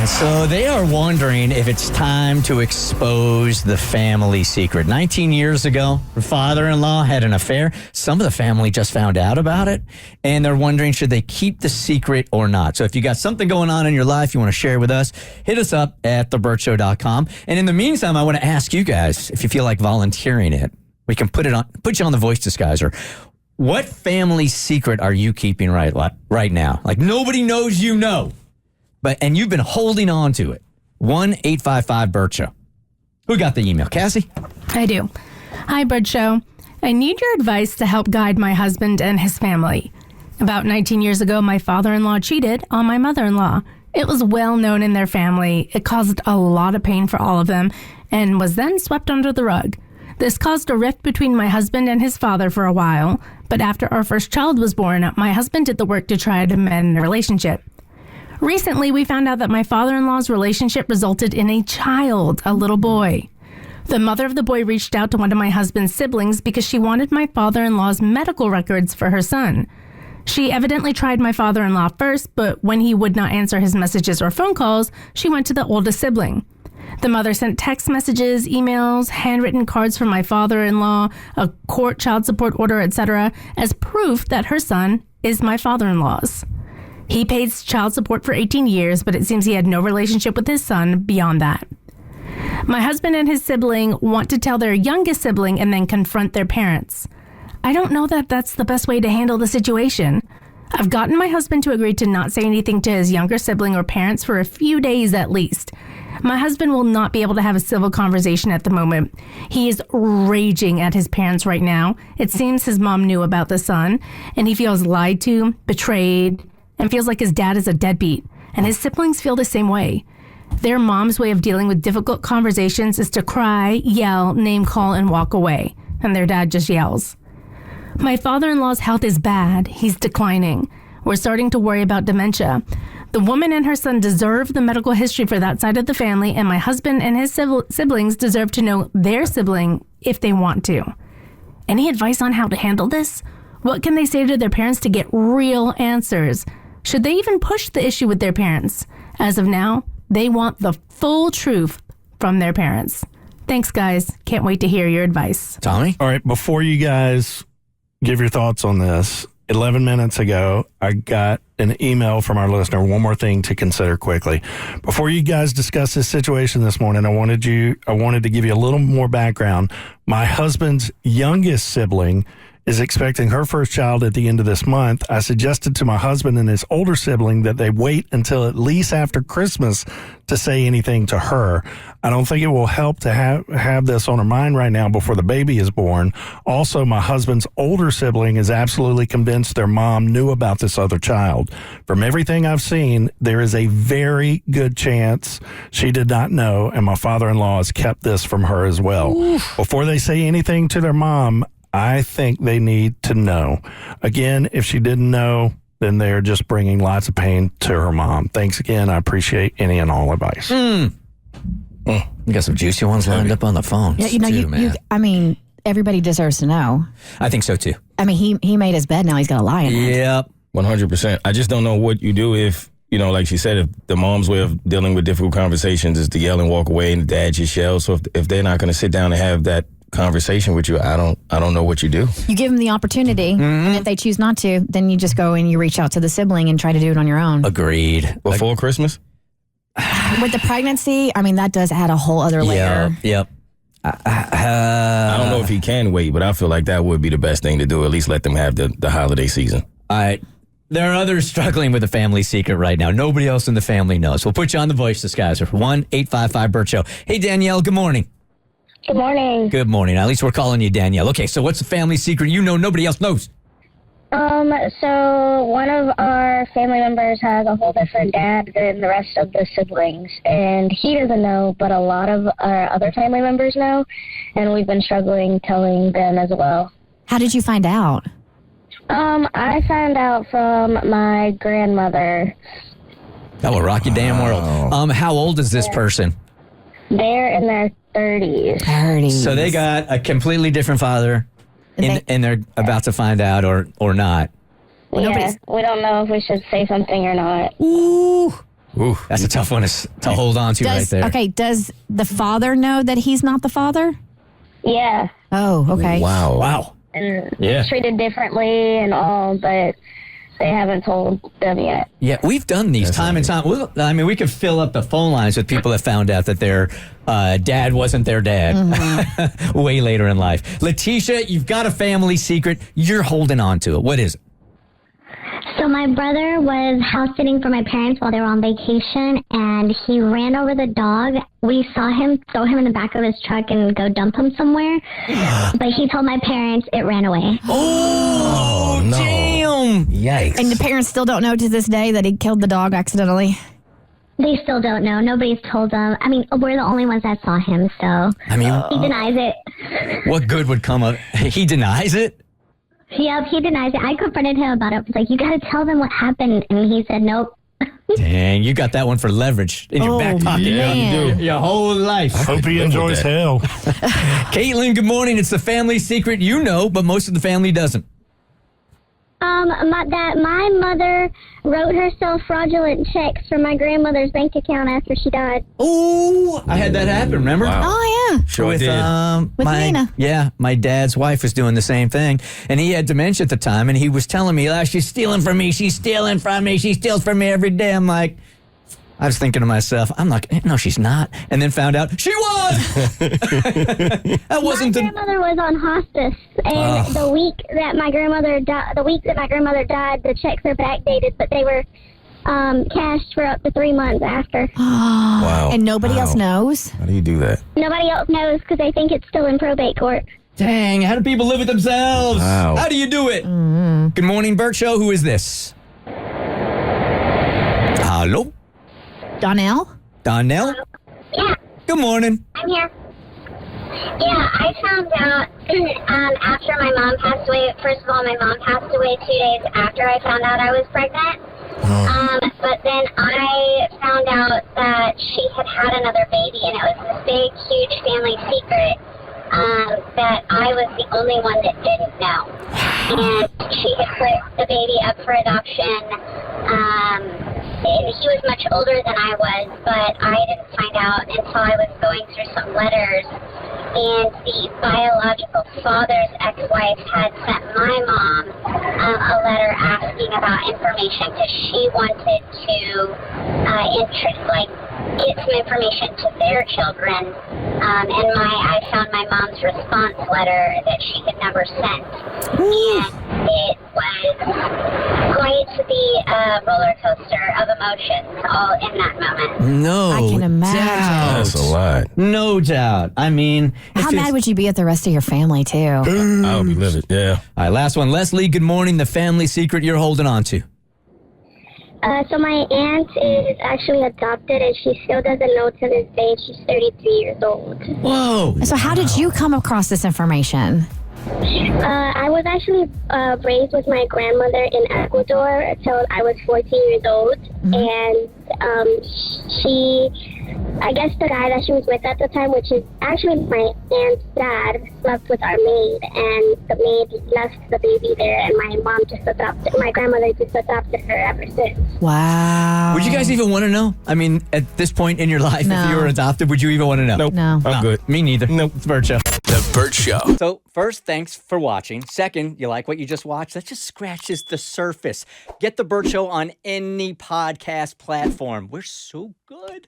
So they are wondering if it's time to expose the family secret. 19 years ago, her father-in-law had an affair. Some of the family just found out about it, and they're wondering, should they keep the secret or not? So if you got something going on in your life you want to share with us, hit us up at thebertshow.com. And in the meantime, I want to ask you guys, if you feel like volunteering it, we can put you on the voice disguiser. What family secret are you keeping right now? Like nobody knows you know. And you've been holding on to it. 1-855-BERT Show. Who got the email? Cassie? I do. Hi, Bert Show. I need your advice to help guide my husband and his family. About 19 years ago, my father-in-law cheated on my mother-in-law. It was well known in their family. It caused a lot of pain for all of them and was then swept under the rug. This caused a rift between my husband and his father for a while, but after our first child was born, my husband did the work to try to mend the relationship. Recently, we found out that my father-in-law's relationship resulted in a child, a little boy. The mother of the boy reached out to one of my husband's siblings because she wanted my father-in-law's medical records for her son. She evidently tried my father-in-law first, but when he would not answer his messages or phone calls, she went to the oldest sibling. The mother sent text messages, emails, handwritten cards from my father-in-law, a court child support order, etc., as proof that her son is my father-in-law's. He paid child support for 18 years, but it seems he had no relationship with his son beyond that. My husband and his sibling want to tell their youngest sibling and then confront their parents. I don't know that that's the best way to handle the situation. I've gotten my husband to agree to not say anything to his younger sibling or parents for a few days at least. My husband will not be able to have a civil conversation at the moment. He is raging at his parents right now. It seems his mom knew about the son, and he feels lied to, betrayed, and feels like his dad is a deadbeat, and his siblings feel the same way. Their mom's way of dealing with difficult conversations is to cry, yell, name call, and walk away, and their dad just yells. My father-in-law's health is bad. He's declining. We're starting to worry about dementia. The woman and her son deserve the medical history for that side of the family, and my husband and his siblings deserve to know their sibling if they want to. Any advice on how to handle this? What can they say to their parents to get real answers? Should they even push the issue with their parents? As of now, they want the full truth from their parents. Thanks, guys. Can't wait to hear your advice. Tommy? All right, before you guys give your thoughts on this, 11 minutes ago, I got an email from our listener. One more thing to consider quickly. Before you guys discuss this situation this morning, I wanted to give you a little more background. My husband's youngest sibling is expecting her first child at the end of this month. I suggested to my husband and his older sibling that they wait until at least after Christmas to say anything to her. I don't think it will help to have this on her mind right now before the baby is born. Also, my husband's older sibling is absolutely convinced their mom knew about this other child. From everything I've seen, there is a very good chance she did not know, and my father-in-law has kept this from her as well. Oof. Before they say anything to their mom, I think they need to know. Again, if she didn't know, then they're just bringing lots of pain to her mom. Thanks again. I appreciate any and all advice. You got some juicy ones lined up on the phone. Yeah, I mean, everybody deserves to know. I think so, too. I mean, he made his bed, now he's got to lie in it. Yep. 100%. I just don't know what you do if, like she said, if the mom's way of dealing with difficult conversations is to yell and walk away and the dad just yells. So if they're not going to sit down and have that conversation with you, I don't know what you do. You give them the opportunity, and if they choose not to, then you just go and you reach out to the sibling and try to do it on your own. Agreed. Before Christmas? With the pregnancy, I mean, that does add a whole other layer. Yep. I don't know if he can wait, but I feel like that would be the best thing to do. At least let them have the holiday season. All right. There are others struggling with a family secret right now. Nobody else in the family knows. We'll put you on the voice disguiser. 1-855-BERT Show. Hey, Danielle, good morning. Good morning. Good morning. At least we're calling you Danielle. Okay, so what's the family secret you know nobody else knows? So one of our family members has a whole different dad than the rest of the siblings, and he doesn't know, but a lot of our other family members know, and we've been struggling telling them as well. How did you find out? I found out from my grandmother. That will rock your damn world. How old is this person? They're in their 30s. So they got a completely different father, and they're about to find out or not. Yeah, we don't know if we should say something or not. Ooh. Ooh. That's a tough one to hold on to right there. Okay, does the father know that he's not the father? Yeah. Oh, okay. Wow. And Yeah. treated differently and all, but they haven't told them yet. Yeah, we've done these time and time. I mean, we could fill up the phone lines with people that found out that their dad wasn't their dad way later in life. Letitia, you've got a family secret. You're holding on to it. What is it? So my brother was house sitting for my parents while they were on vacation, and he ran over the dog. We saw him throw him in the back of his truck and go dump him somewhere, but he told my parents it ran away. Oh, no. Damn. Yikes. And the parents still don't know to this day that he killed the dog accidentally? They still don't know. Nobody's told them. I mean, we're the only ones that saw him, so I mean, he denies it. what good would come of He denies it? Yep, he denies it. I confronted him about it. I was like, you got to tell them what happened, and he said nope. Dang, you got that one for leverage in your back pocket. yeah, you do. Your whole life. Hope he enjoys hell. Caitlin, good morning. It's the family secret you know, but most of the family doesn't. My mother wrote herself fraudulent checks from my grandmother's bank account after she died. Oh, I had that happen, remember? Wow. Oh, yeah. Sure With, did. With Nina. Yeah, my dad's wife was doing the same thing. And he had dementia at the time, and he was telling me, she's stealing from me, she steals from me every day. I'm like, I was thinking to myself, no, she's not. And then found out she was. That wasn't My grandmother was on hospice, and the week that my grandmother died, the checks are backdated, but they were cashed for up to 3 months after. Wow. And nobody else knows? How do you do that? Nobody else knows because they think it's still in probate court. Dang, how do people live with themselves? Wow. How do you do it? Good morning, Bert Show. Who is this? Hello? Donnell? Donnell? Yeah, Good morning. I'm here. Yeah, I found out after my mom passed away. First of all, my mom passed away 2 days after I found out I was pregnant. But then I found out that she had another baby, and it was this big, huge family secret that I was the only one that didn't know. And she had put the baby up for adoption. And he was much older than I was, but I didn't find out until I was going through some letters. And the biological father's ex-wife had sent my mom a letter asking about information because she wanted to get some information to their children. And I found my mom's response letter that she had never sent. And it was quite the roller coaster of emotions all in that moment. No I can imagine. doubt. That's a lot. No doubt. I mean, How mad would you be at the rest of your family, too? I would be livid. Yeah. All right, last one. Leslie, good morning. The family secret you're holding on to. So my aunt is actually adopted, and she still doesn't know to this day. She's 33 years old. Whoa. So how did you come across this information? I was actually raised with my grandmother in Ecuador until I was 14 years old. And I guess the guy that she was with at the time, which is actually my aunt's dad, slept with our maid, and the maid left the baby there, and my grandmother just adopted her ever since. Wow. Would you guys even want to know? I mean, at this point in your life, No. if you were adopted, would you even want to know? Nope. No. I'm good. Me neither. Nope. It's Bert Show. The Bert Show. So, first, thanks for watching. Second, you like what you just watched? That just scratches the surface. Get the Bert Show on any podcast platform. We're so good.